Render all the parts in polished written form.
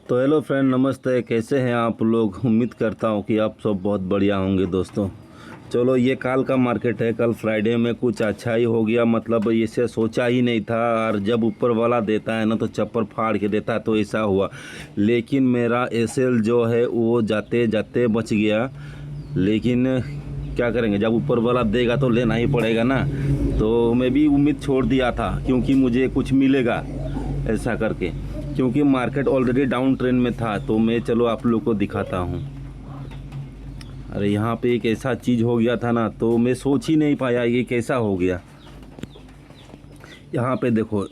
तो hello friend, नमस्ते। कैसे हैं आप लोग? उम्मीद करता हूं कि आप सब बहुत बढ़िया होंगे दोस्तों। चलो, ये कल का मार्केट है। कल फ्राइडे में कुछ अच्छा ही हो गया, मतलब इसे सोचा ही नहीं था। और जब ऊपर वाला देता है ना तो चप्पल फाड़ के देता है, तो ऐसा हुआ। लेकिन मेरा एसएल जो है वो जाते जाते बच गया। लेकिन क्या करेंगे, जब ऊपर वाला देगा तो लेना ही पड़ेगा ना। तो मैं भी उम्मीद छोड़ दिया था क्योंकि मुझे कुछ मिलेगा ऐसा करके, क्योंकि मार्केट ऑलरेडी डाउन ट्रेंड में था। तो मैं चलो आप लोग को दिखाता हूँ। अरे यहाँ पे एक ऐसा चीज़ हो गया था ना, तो मैं सोच ही नहीं पाया ये कैसा हो गया। यहाँ पे देखो,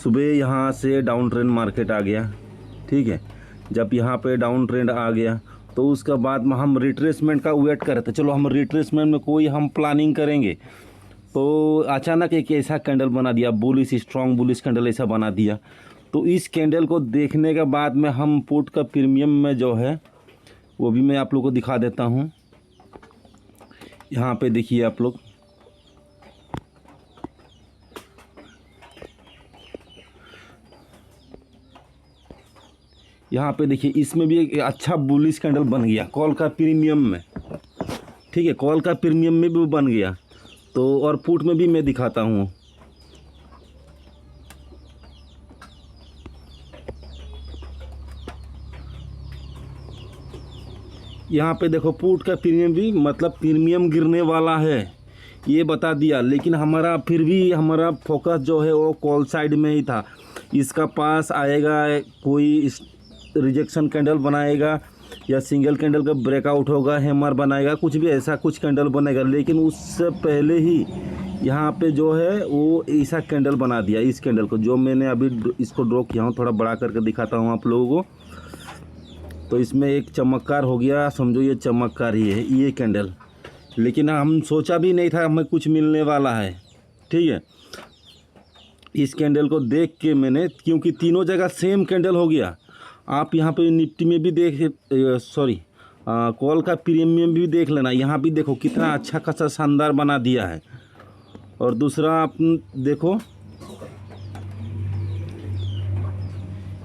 सुबह यहाँ से डाउन ट्रेंड मार्केट आ गया, ठीक है। जब यहाँ पे डाउन ट्रेंड आ गया तो उसके बाद में हम रिट्रेसमेंट का वेट कर रहे थे। चलो, हम रिट्रेसमेंट में कोई हम प्लानिंग करेंगे। तो अचानक एक ऐसा कैंडल बना दिया, बुलिश, स्ट्रॉन्ग बुलिश कैंडल ऐसा बना दिया। तो इस कैंडल को देखने के बाद में हम पुट का प्रीमियम में जो है वो भी मैं आप लोग को दिखा देता हूँ। यहाँ पे देखिए आप लोग, यहाँ पे देखिए, इसमें भी एक अच्छा बुलिश कैंडल बन गया कॉल का प्रीमियम में, ठीक है। कॉल का प्रीमियम में भी वो बन गया। तो और पुट में भी मैं दिखाता हूँ। यहाँ पे देखो, पुट का प्रीमियम भी, मतलब प्रीमियम गिरने वाला है ये बता दिया। लेकिन हमारा फिर भी हमारा फोकस जो है वो कॉल साइड में ही था। इसका पास आएगा, कोई रिजेक्शन कैंडल बनाएगा या सिंगल कैंडल का ब्रेकआउट होगा, हैमर बनाएगा, कुछ भी ऐसा कुछ कैंडल बनेगा। लेकिन उससे पहले ही यहाँ पे जो है वो ऐसा कैंडल बना दिया। इस कैंडल को जो मैंने अभी इसको ड्रॉ किया हूँ, थोड़ा बड़ा करके दिखाता हूँ आप लोगों को। तो इसमें एक चमत्कार हो गया, समझो ये चमत्कार ही है ये कैंडल। लेकिन हम सोचा भी नहीं था हमें कुछ मिलने वाला है, ठीक है। इस कैंडल को देख के मैंने, क्योंकि तीनों जगह सेम कैंडल हो गया। आप यहाँ पे निफ्टी में भी कॉल का प्रीमियम भी देख लेना। यहाँ भी देखो कितना अच्छा खासा शानदार बना दिया है। और दूसरा आप देखो,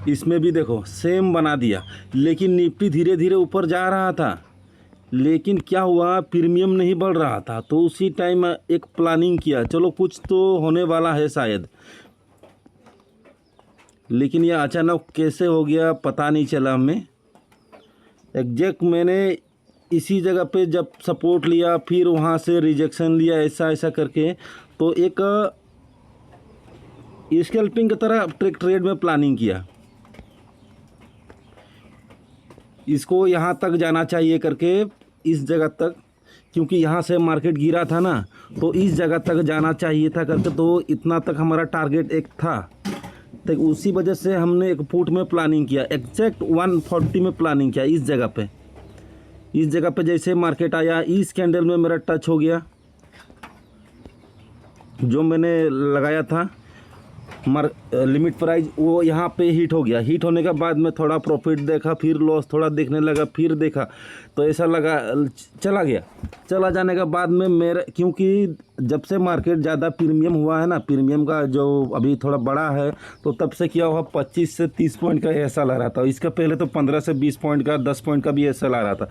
इसमें भी देखो सेम बना दिया। लेकिन निफ्टी धीरे धीरे ऊपर जा रहा था, लेकिन क्या हुआ, प्रीमियम नहीं बढ़ रहा था। तो उसी टाइम एक प्लानिंग किया, चलो कुछ तो होने वाला है शायद। लेकिन यह अचानक कैसे हो गया पता नहीं चला हमें। एग्जैक्ट मैंने इसी जगह पे जब सपोर्ट लिया, फिर वहाँ से रिजेक्शन लिया, ऐसा ऐसा करके। तो एक स्कैल्पिंग की तरह ट्रेड में प्लानिंग किया, इसको यहाँ तक जाना चाहिए करके, इस जगह तक, क्योंकि यहाँ से मार्केट गिरा था ना, तो इस जगह तक जाना चाहिए था करके। तो इतना तक हमारा टारगेट एक था। तो उसी वजह से हमने एक पुट में प्लानिंग किया, एग्जैक्ट 140 में प्लानिंग किया। इस जगह पे जैसे मार्केट आया, इस कैंडल में मेरा टच हो गया। जो मैंने लगाया था लिमिट प्राइस, वो यहाँ पे हिट हो गया। हिट होने के बाद में थोड़ा प्रॉफिट देखा, फिर लॉस थोड़ा देखने लगा, फिर देखा तो ऐसा लगा चला गया। चला जाने के बाद में मेरा, क्योंकि जब से मार्केट ज़्यादा प्रीमियम हुआ है ना, प्रीमियम का जो अभी थोड़ा बड़ा है, तो तब से क्या हुआ, 25 से 30 पॉइंट का एसएल आ रहा था। इसका पहले तो 15 से 20 पॉइंट का, 10 पॉइंट का भी एसएल आ रहा था।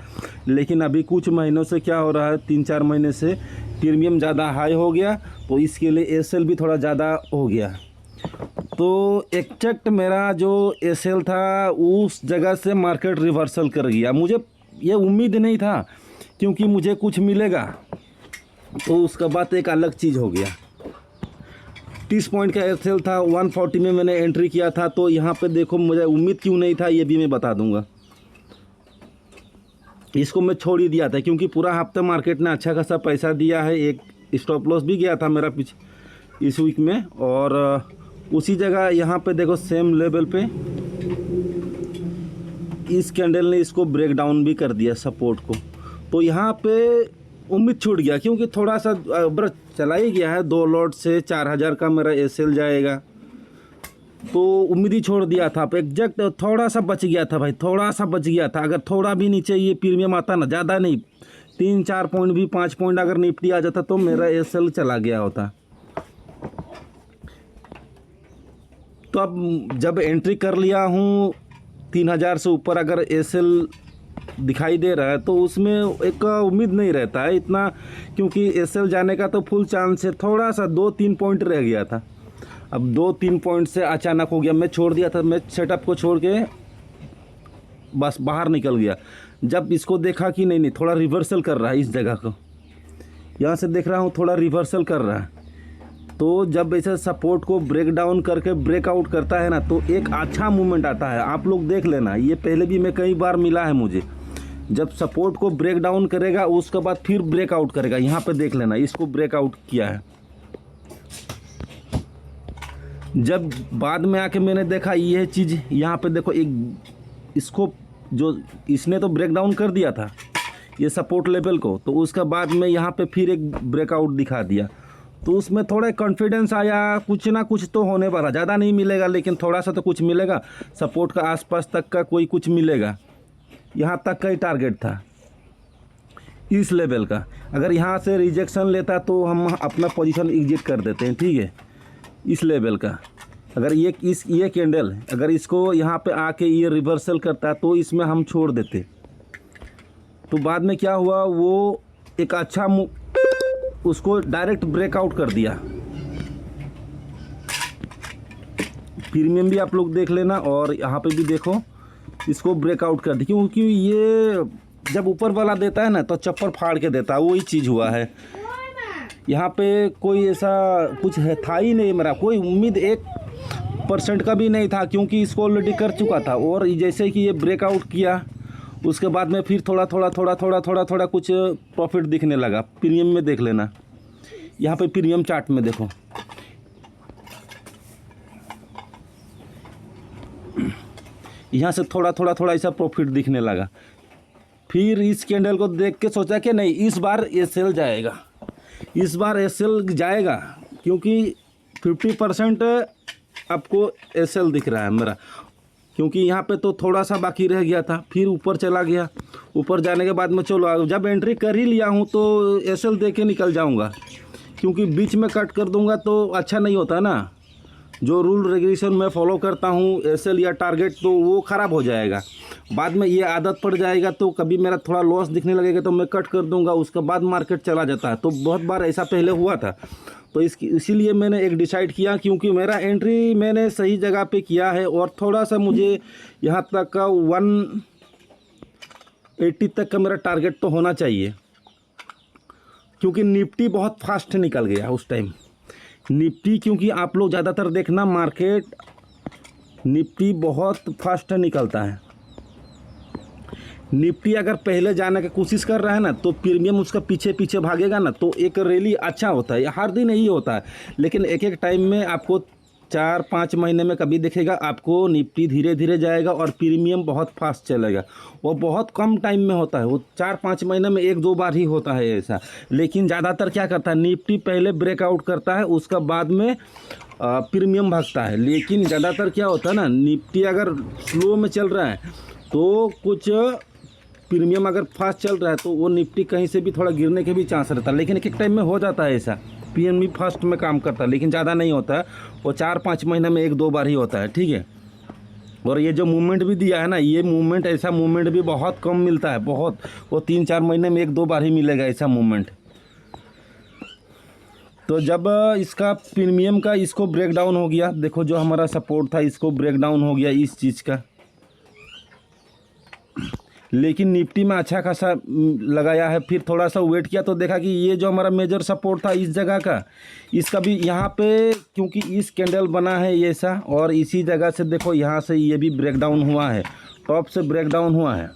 लेकिन अभी कुछ महीनों से क्या हो रहा है, 3-4 महीने से प्रीमियम ज़्यादा हाई हो गया, तो इसके लिए एसएल भी थोड़ा ज़्यादा हो गया। तो एग्जैक्ट मेरा जो एसएल था उस जगह से मार्केट रिवर्सल कर गया। मुझे ये उम्मीद नहीं था क्योंकि मुझे कुछ मिलेगा। तो उसके बाद एक अलग चीज़ हो गया। 30 पॉइंट का एसएल था, 140 में मैंने एंट्री किया था। तो यहाँ पे देखो, मुझे उम्मीद क्यों नहीं था ये भी मैं बता दूंगा। इसको मैं छोड़ ही दिया था क्योंकि पूरा हफ्ते मार्केट ने अच्छा खासा पैसा दिया है। एक स्टॉप लॉस भी गया था मेरा पीछे इस वीक में। और उसी जगह यहाँ पे देखो, सेम लेवल पे इस कैंडल ने इसको ब्रेक डाउन भी कर दिया सपोर्ट को। तो यहाँ पे उम्मीद छूट गया क्योंकि थोड़ा सा ब्रश चला ही गया है। 2 लॉट से 4000 का मेरा एसएल जाएगा, तो उम्मीद ही छोड़ दिया था। एग्जैक्ट थोड़ा सा बच गया था भाई, थोड़ा सा बच गया था। अगर थोड़ा भी नीचे ये प्रीमियम आता ना, ज़्यादा नहीं, 3-4 पॉइंट भी, 5 पॉइंट अगर निफ्टी आ जाता तो मेरा एसएल चला गया होता। तो अब जब एंट्री कर लिया हूँ 3000 से ऊपर अगर एसएल दिखाई दे रहा है तो उसमें एक उम्मीद नहीं रहता है इतना, क्योंकि एसएल जाने का तो फुल चांस है। थोड़ा सा 2-3 पॉइंट रह गया था, अब 2-3 पॉइंट से अचानक हो गया। मैं छोड़ दिया था, मैं सेटअप को छोड़ के बस बाहर निकल गया। जब इसको देखा कि नहीं थोड़ा रिवर्सल कर रहा है, इस जगह को यहाँ से देख रहा हूँ थोड़ा रिवर्सल कर रहा है, तो जब ऐसे सपोर्ट को ब्रेक डाउन करके ब्रेकआउट करता है ना तो एक अच्छा मूवमेंट आता है। आप लोग देख लेना, ये पहले भी मैं कई बार मिला है मुझे। जब सपोर्ट को ब्रेक डाउन करेगा उसके बाद फिर ब्रेकआउट करेगा। यहाँ पे देख लेना, इसको ब्रेकआउट किया है। जब बाद में आके मैंने देखा ये चीज़, यहाँ पे देखो एक इसको जो इसने तो ब्रेक डाउन कर दिया था ये सपोर्ट लेवल को, तो उसके बाद में यहाँ पे फिर एक ब्रेकआउट दिखा दिया, तो उसमें थोड़ा कॉन्फिडेंस आया, कुछ ना कुछ तो होने वाला। ज़्यादा नहीं मिलेगा लेकिन थोड़ा सा तो कुछ मिलेगा, सपोर्ट का आसपास तक का कोई कुछ मिलेगा। यहाँ तक का ही टारगेट था इस लेवल का। अगर यहाँ से रिजेक्शन लेता तो हम अपना पोजीशन एग्जिट कर देते हैं, ठीक है। इस लेवल का अगर ये कैंडल अगर इसको यहाँ पे आके ये रिवर्सल करता तो इसमें हम छोड़ देते। तो बाद में क्या हुआ, वो एक अच्छा उसको डायरेक्ट ब्रेकआउट कर दिया। प्रीमियम भी आप लोग देख लेना और यहाँ पे भी देखो, इसको ब्रेकआउट कर दिया, क्योंकि ये जब ऊपर वाला देता है ना तो चप्पल फाड़ के देता है, वही चीज़ हुआ है। यहाँ पे कोई ऐसा कुछ है था ही नहीं, मेरा कोई उम्मीद 1% का भी नहीं था, क्योंकि इसको ऑलरेडी कर चुका था। और जैसे कि ये ब्रेकआउट किया उसके बाद में फिर थोड़ा थोड़ा कुछ प्रॉफिट दिखने लगा। प्रीमियम में देख लेना, यहाँ पे प्रीमियम चार्ट में देखो, यहाँ से थोड़ा ऐसा प्रॉफिट दिखने लगा। फिर इस कैंडल को देख के सोचा कि नहीं इस बार एसएल जाएगा, इस बार एसएल जाएगा, क्योंकि 50% आपको एसएल दिख रहा है मेरा, क्योंकि यहाँ पे तो थोड़ा सा बाकी रह गया था। फिर ऊपर चला गया, ऊपर जाने के बाद में चलो जब एंट्री कर ही लिया हूँ तो एसएल दे के निकल जाऊँगा, क्योंकि बीच में कट कर दूँगा तो अच्छा नहीं होता ना। जो रूल रेगुलेशन मैं फॉलो करता हूँ एसएल या टारगेट, तो वो ख़राब हो जाएगा। बाद में ये आदत पड़ जाएगा तो कभी मेरा थोड़ा लॉस दिखने लगेगा तो मैं कट कर दूंगा, उसके बाद मार्केट चला जाता है। तो बहुत बार ऐसा पहले हुआ था, तो इसीलिए मैंने एक डिसाइड किया, क्योंकि मेरा एंट्री मैंने सही जगह पे किया है और थोड़ा सा मुझे यहाँ तक का 180 तक का मेरा टारगेट तो होना चाहिए, क्योंकि निफ्टी बहुत फास्ट निकल गया उस टाइम। निफ्टी क्योंकि आप लोग ज़्यादातर देखना मार्केट निफ्टी बहुत फास्ट निकलता है। निफ्टी अगर पहले जाने की कोशिश कर रहा है ना तो प्रीमियम उसका पीछे भागेगा ना, तो एक रैली अच्छा होता है। हर दिन यही होता है, लेकिन एक टाइम में आपको 4-5 महीने में कभी दिखेगा आपको निफ्टी धीरे धीरे जाएगा और प्रीमियम बहुत फास्ट चलेगा। वो बहुत कम टाइम में होता है, वो 4-5 महीने में 1-2 बार ही होता है ऐसा। लेकिन ज़्यादातर क्या करता है, निफ्टी पहले ब्रेकआउट करता है, उसका बाद में प्रीमियम भागता है। लेकिन ज़्यादातर क्या होता है ना, निफ्टी अगर स्लो में चल रहा है तो कुछ प्रीमियम अगर फास्ट चल रहा है तो वो निफ्टी कहीं से भी थोड़ा गिरने के भी चांस रहता है। लेकिन एक टाइम में हो जाता है ऐसा, पीएनबी फर्स्ट में काम करता है, लेकिन ज़्यादा नहीं होता है, वो 4-5 महीने में 1-2 बार ही होता है, ठीक है। और ये जो मूवमेंट भी दिया है ना, ये मूवमेंट ऐसा मूवमेंट भी बहुत कम मिलता है, बहुत, वो 3-4 महीने में 1-2 बार ही मिलेगा ऐसा मूवमेंट। तो जब इसका प्रीमियम का इसको ब्रेक डाउन हो गया, देखो जो हमारा सपोर्ट था इसको ब्रेक डाउन हो गया इस चीज़ का, लेकिन निफ्टी में अच्छा खासा लगाया है। फिर थोड़ा सा वेट किया तो देखा कि ये जो हमारा मेजर सपोर्ट था इस जगह का, इसका भी यहाँ पे क्योंकि इस कैंडल बना है ये ऐसा, और इसी जगह से देखो यहाँ से ये भी ब्रेक डाउन हुआ है, टॉप से ब्रेक डाउन हुआ है।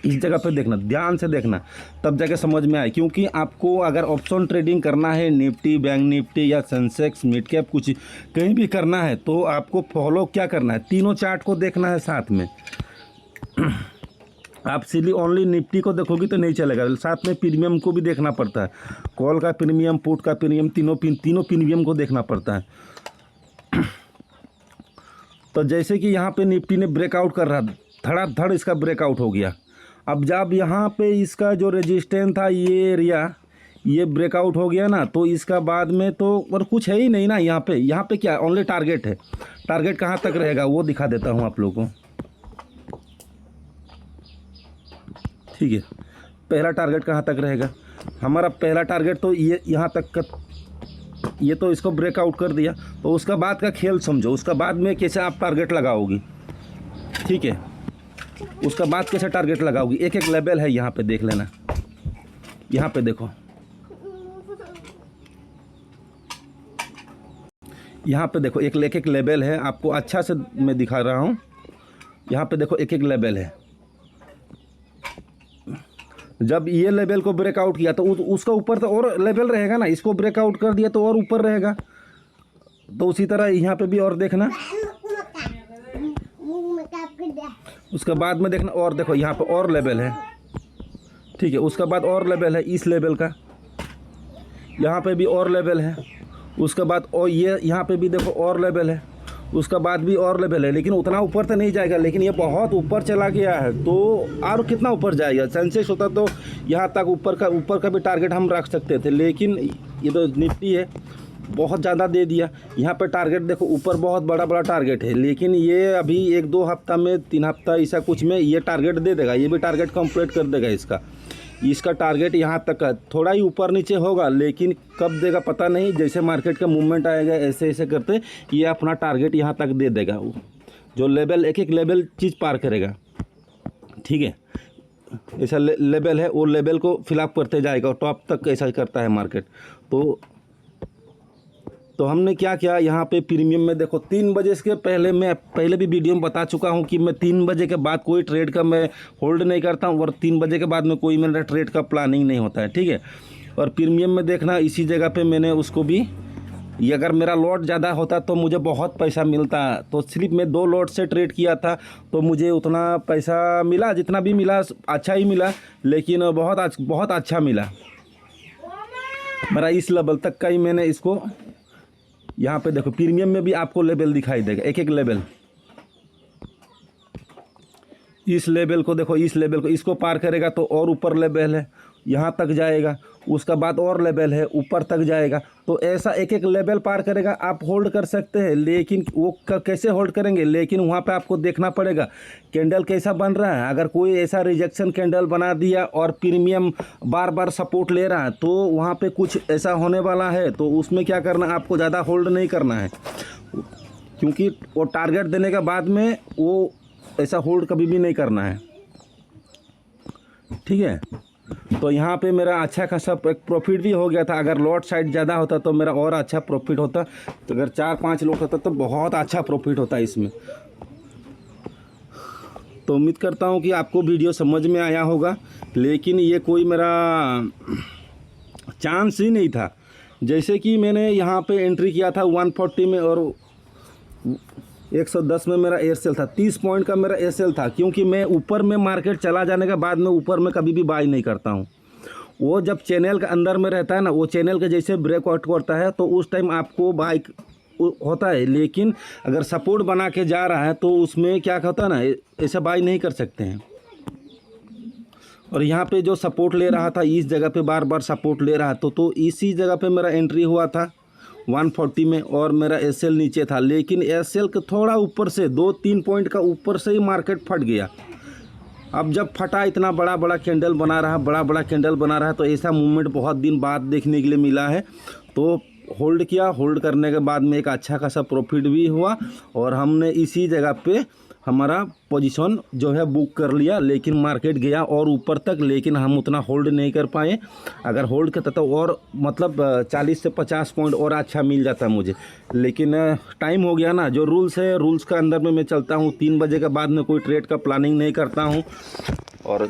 इस जगह पे देखना, ध्यान से देखना, तब जाके समझ में आए। क्योंकि आपको अगर ऑप्शन ट्रेडिंग करना है, निफ्टी, बैंक निफ्टी या सेंसेक्स, मिड कैप, कुछ कहीं भी करना है तो आपको फॉलो क्या करना है, तीनों चार्ट को देखना है साथ में। आप सीधे ओनली निफ्टी को देखोगे तो नहीं चलेगा, साथ में प्रीमियम को भी देखना पड़ता है। कॉल का प्रीमियम, पुट का प्रीमियम, तीनों प्रीमियम को देखना पड़ता है। तो जैसे कि यहाँ पे निफ्टी ने ब्रेकआउट कर रहा, धड़ाधड़ इसका ब्रेकआउट हो गया। अब जब यहाँ पे इसका जो रेजिस्टेंस था ये एरिया, ये ब्रेकआउट हो गया ना, तो इसका बाद में तो और कुछ है ही नहीं ना। यहाँ पे क्या ओनली टारगेट है। टारगेट कहाँ तक रहेगा वो दिखा देता हूँ आप लोगों को। ठीक है, पहला टारगेट कहाँ तक रहेगा हमारा? पहला टारगेट तो ये यहाँ तक का, ये तो इसको ब्रेकआउट कर दिया। तो उसका बाद का खेल समझो, उसका बाद में कैसे आप टारगेट लगाओगी, ठीक है, उसका बाद कैसे टारगेट लगाओगी। एक एक लेवल है, यहाँ पे देख लेना, यहाँ पे देखो, यहाँ पे देखो, एक एक लेवल है, आपको अच्छा से मैं दिखा रहा हूँ। यहाँ पे देखो एक एक लेवल है। जब ये लेवल को ब्रेकआउट किया तो उसका ऊपर तो और लेवल रहेगा ना, इसको ब्रेकआउट कर दिया तो और ऊपर रहेगा। तो उसी तरह यहाँ पे भी और देखना, उसके बाद में देखना, और देखो यहाँ पे और लेवल है, ठीक है, उसका बाद और लेवल है इस लेवल का, यहाँ पे भी और लेवल है, उसके बाद और ये यहाँ पे भी देखो और लेवल है, उसका बाद भी और लेवल है। लेकिन उतना ऊपर तो नहीं जाएगा, लेकिन ये बहुत ऊपर चला गया है। तो और कितना ऊपर जाएगा? सेंसेक्स होता तो यहाँ तक ऊपर का भी टारगेट हम रख सकते थे, लेकिन ये तो निफ्टी है, बहुत ज़्यादा दे दिया। यहाँ पे टारगेट देखो, ऊपर बहुत बड़ा बड़ा टारगेट है, लेकिन ये अभी 1-2 हफ्ता में, 3 हफ्ता ऐसा कुछ में ये टारगेट दे देगा, ये भी टारगेट कंप्लीट कर देगा। इसका टारगेट यहाँ तक का थोड़ा ही ऊपर नीचे होगा, लेकिन कब देगा पता नहीं। जैसे मार्केट का मूवमेंट आएगा ऐसे ऐसे करते ये अपना टारगेट यहाँ तक दे देगा। जो लेवल, एक एक लेवल चीज़ पार करेगा, ठीक है, ऐसा लेवल है, वो लेवल को फिलअप करते जाएगा और टॉप तक ऐसा करता है मार्केट। तो हमने क्या किया यहाँ पे प्रीमियम में देखो, 3 बजे के पहले, मैं पहले भी वीडियो में बता चुका हूँ कि मैं 3 बजे के बाद कोई ट्रेड का मैं होल्ड नहीं करता हूँ, और 3 बजे के बाद में कोई मेरा ट्रेड का प्लानिंग नहीं होता है, ठीक है। और प्रीमियम में देखना, इसी जगह पे मैंने उसको भी, ये अगर मेरा लॉट ज़्यादा होता तो मुझे बहुत पैसा मिलता। तो सिर्फ मैं 2 लॉट से ट्रेड किया था तो मुझे उतना पैसा मिला, जितना भी मिला अच्छा ही मिला, लेकिन बहुत अच्छा मिला मेरा। इस लेवल तक का ही मैंने इसको, यहाँ पे देखो प्रीमियम में भी आपको लेवल दिखाई देगा, एक एक लेवल। इस लेवल को देखो, इस लेवल को, इसको पार करेगा तो और ऊपर लेवल है, यहाँ तक जाएगा, उसका बाद और लेवल है, ऊपर तक जाएगा। तो ऐसा एक एक लेवल पार करेगा, आप होल्ड कर सकते हैं। लेकिन वो कैसे होल्ड करेंगे? लेकिन वहाँ पे आपको देखना पड़ेगा कैंडल कैसा बन रहा है। अगर कोई ऐसा रिजेक्शन कैंडल बना दिया और प्रीमियम बार बार सपोर्ट ले रहा है, तो वहाँ पे कुछ ऐसा होने वाला है। तो उसमें क्या करना, आपको ज़्यादा होल्ड नहीं करना है, क्योंकि वो टारगेट देने के बाद में वो ऐसा होल्ड कभी भी नहीं करना है, ठीक है। तो यहाँ पे मेरा अच्छा खासा प्रॉफिट भी हो गया था। अगर लॉट साइड ज़्यादा होता तो मेरा और अच्छा प्रॉफिट होता। तो अगर 4-5 लॉट होता तो बहुत अच्छा प्रॉफिट होता इसमें। तो उम्मीद करता हूँ कि आपको वीडियो समझ में आया होगा, लेकिन ये कोई मेरा चांस ही नहीं था। जैसे कि मैंने यहाँ पे एंट्री किया था 140 में और 110 में मेरा एयरसेल था, 30 पॉइंट का मेरा एयरसेल था, क्योंकि मैं ऊपर में मार्केट चला जाने के बाद में ऊपर में कभी भी बाई नहीं करता हूँ। वो जब चैनल के अंदर में रहता है ना, वो चैनल के जैसे ब्रेकआउट करता है तो उस टाइम आपको बाई होता है। लेकिन अगर सपोर्ट बना के जा रहा है तो उसमें क्या होता है ना, ऐसा बाई नहीं कर सकते हैं। और यहाँ पे जो सपोर्ट ले रहा था, इस जगह पे बार बार सपोर्ट ले रहा था, तो इसी जगह पे मेरा एंट्री हुआ था 140 में, और मेरा एसएल नीचे था। लेकिन एसएल के थोड़ा ऊपर से 2-3 पॉइंट का ऊपर से ही मार्केट फट गया। अब जब फटा, इतना बड़ा बड़ा कैंडल बना रहा है, तो ऐसा मूवमेंट बहुत दिन बाद देखने के लिए मिला है। तो होल्ड किया, होल्ड करने के बाद में एक अच्छा खासा प्रॉफिट भी हुआ, और हमने इसी जगह पे हमारा पोजीशन जो है बुक कर लिया। लेकिन मार्केट गया और ऊपर तक, लेकिन हम उतना होल्ड नहीं कर पाए। अगर होल्ड करता तो और मतलब 40 से 50 पॉइंट और अच्छा मिल जाता मुझे। लेकिन टाइम हो गया ना, जो रूल्स है, रूल्स का अंदर में मैं चलता हूँ। 3 बजे के बाद में कोई ट्रेड का प्लानिंग नहीं करता हूँ। और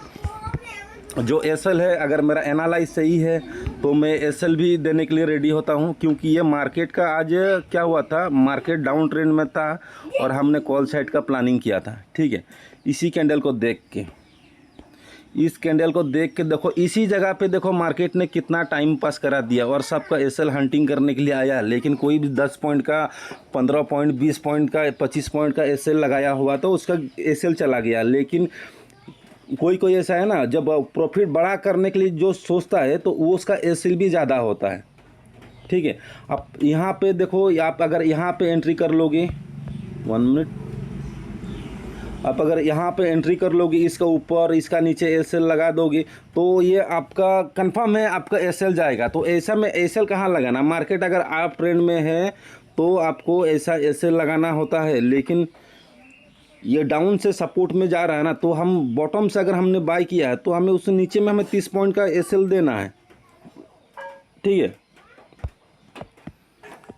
जो एसएल है, अगर मेरा एनालाइज सही है तो मैं एसएल भी देने के लिए रेडी होता हूं, क्योंकि ये मार्केट का आज क्या हुआ था, मार्केट डाउन ट्रेंड में था और हमने कॉल साइड का प्लानिंग किया था, ठीक है। इसी कैंडल को देख के, इस कैंडल को देख के देखो, इसी जगह पे देखो मार्केट ने कितना टाइम पास करा दिया और सबका एसएल हंटिंग करने के लिए आया। लेकिन कोई भी 10 पॉइंट का, 15 पॉइंट, 20 पॉइंट का, 25 पॉइंट का एसएल लगाया हुआ तो उसका एसएल चला गया। लेकिन कोई ऐसा है ना, जब प्रॉफिट बड़ा करने के लिए जो सोचता है तो वो उसका एसएल भी ज़्यादा होता है, ठीक है। अब यहाँ पे देखो, आप अगर यहाँ पे एंट्री कर लोगे, 1 मिनट, आप अगर यहाँ पे एंट्री कर लोगे, इसका ऊपर इसका नीचे एसएल लगा दोगे तो ये आपका कंफर्म है आपका एसएल जाएगा। तो ऐसा में एसएल कहाँ लगाना, मार्केट अगर आप ट्रेंड में है तो आपको ऐसा एसएल लगाना होता है। लेकिन ये डाउन से सपोर्ट में जा रहा है ना, तो हम बॉटम से अगर हमने बाय किया है तो हमें उससे नीचे में हमें 30 पॉइंट का एसएल देना है, ठीक है।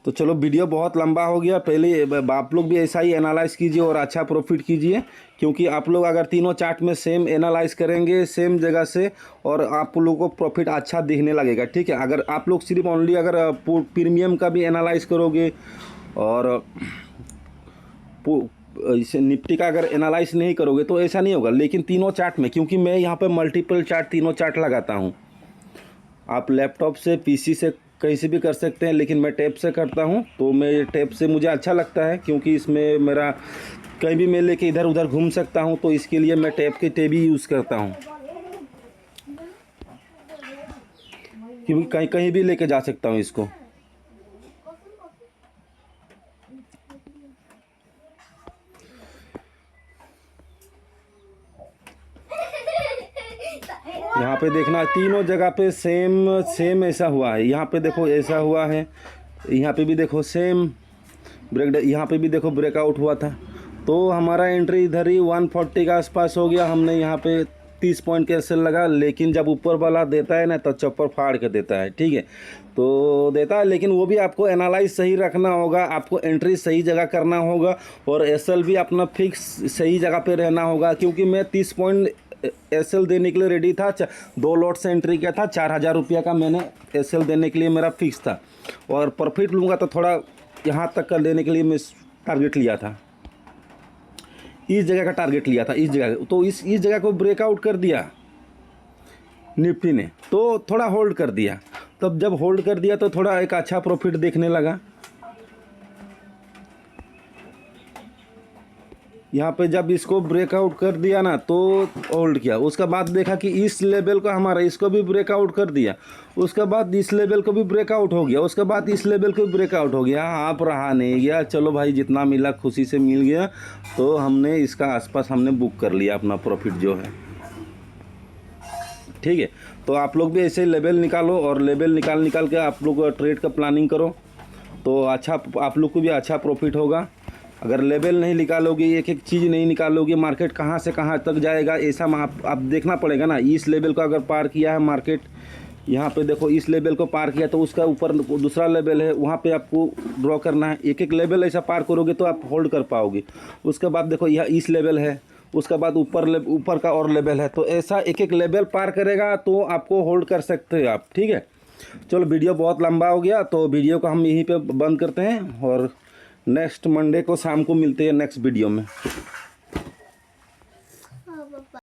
तो चलो वीडियो बहुत लंबा हो गया, पहले आप लोग भी ऐसा ही एनालाइज कीजिए और अच्छा प्रॉफिट कीजिए, क्योंकि आप लोग अगर तीनों चार्ट में सेम एनालाइज करेंगे सेम जगह से और आप लोगों को प्रॉफिट अच्छा दिखने लगेगा, ठीक है। अगर आप लोग सिर्फ ओनली अगर प्रीमियम का भी एनालाइज करोगे और इसे निफ्टी का अगर एनालाइज नहीं करोगे तो ऐसा नहीं होगा। लेकिन तीनों चार्ट में, क्योंकि मैं यहाँ पे मल्टीपल चार्ट तीनों चार्ट लगाता हूँ, आप लैपटॉप से पीसी से कहीं से भी कर सकते हैं, लेकिन मैं टैब से करता हूँ। तो मैं टैब से मुझे अच्छा लगता है, क्योंकि इसमें मेरा कहीं भी मैं लेके इधर उधर घूम सकता हूँ, तो इसके लिए मैं टैब ही यूज़ करता हूँ, क्योंकि कहीं कहीं भी लेके जा सकता हूँ इसको। यहाँ पे देखना तीनों जगह पे सेम ऐसा हुआ है। यहाँ पे देखो ऐसा हुआ है, यहाँ पे भी देखो सेम ब्रेक, यहाँ पे भी देखो ब्रेकआउट हुआ था। तो हमारा एंट्री इधर ही 140 के आसपास हो गया। हमने यहाँ पे 30 पॉइंट के एसएल लगा, लेकिन जब ऊपर वाला देता है ना तो चप्पर फाड़ के देता है, ठीक है। तो देता है, लेकिन वो भी आपको एनालाइज सही रखना होगा, आपको एंट्री सही जगह करना होगा और एसएल भी अपना फिक्स सही जगह पे रहना होगा। क्योंकि मैं 30 पॉइंट एसएल देने के लिए रेडी था, 2 लॉट से एंट्री किया था, 4000 रुपये का मैंने एसएल देने के लिए मेरा फिक्स था, और प्रॉफिट लूँगा तो थोड़ा यहाँ तक का लेने के लिए मैं टारगेट लिया था, इस जगह का टारगेट लिया था, इस जगह। तो इस जगह को ब्रेकआउट कर दिया निफ्टी ने, तो थोड़ा होल्ड कर दिया। तब जब होल्ड कर दिया तो थोड़ा एक अच्छा प्रॉफिट देखने लगा। यहाँ पे जब इसको ब्रेकआउट कर दिया ना तो होल्ड किया, उसका बाद देखा कि इस लेवल का हमारा इसको भी ब्रेकआउट कर दिया, उसके बाद इस लेवल को भी ब्रेकआउट हो गया, उसके बाद इस लेवल को भी ब्रेकआउट हो गया। आप रहा नहीं गया, चलो भाई जितना मिला खुशी से मिल गया, तो हमने इसका आसपास हमने बुक कर लिया अपना प्रॉफिट जो है, ठीक है। तो आप लोग भी ऐसे लेवल निकालो और लेवल निकाल के आप लोग ट्रेड का प्लानिंग करो, तो अच्छा आप लोग को भी अच्छा प्रॉफिट होगा। अगर लेवल नहीं निकालोगे, एक एक चीज़ नहीं निकालोगे, मार्केट कहाँ से कहाँ तक जाएगा ऐसा आप देखना पड़ेगा ना। इस लेवल को अगर पार किया है मार्केट, यहाँ पे देखो इस लेवल को पार किया तो उसका ऊपर दूसरा लेवल है, वहाँ पे आपको ड्रॉ करना है। एक एक लेवल ऐसा पार करोगे तो आप होल्ड कर पाओगे। उसके बाद देखो यह इस लेवल है, उसके बाद ऊपर का और लेवल है, तो ऐसा एक एक लेवल पार करेगा तो आपको होल्ड कर सकते हो आप, ठीक है। चलो वीडियो बहुत लंबा हो गया, तो वीडियो को हम यहीं पे बंद करते हैं और नेक्स्ट मंडे को शाम को मिलते हैं नेक्स्ट वीडियो में।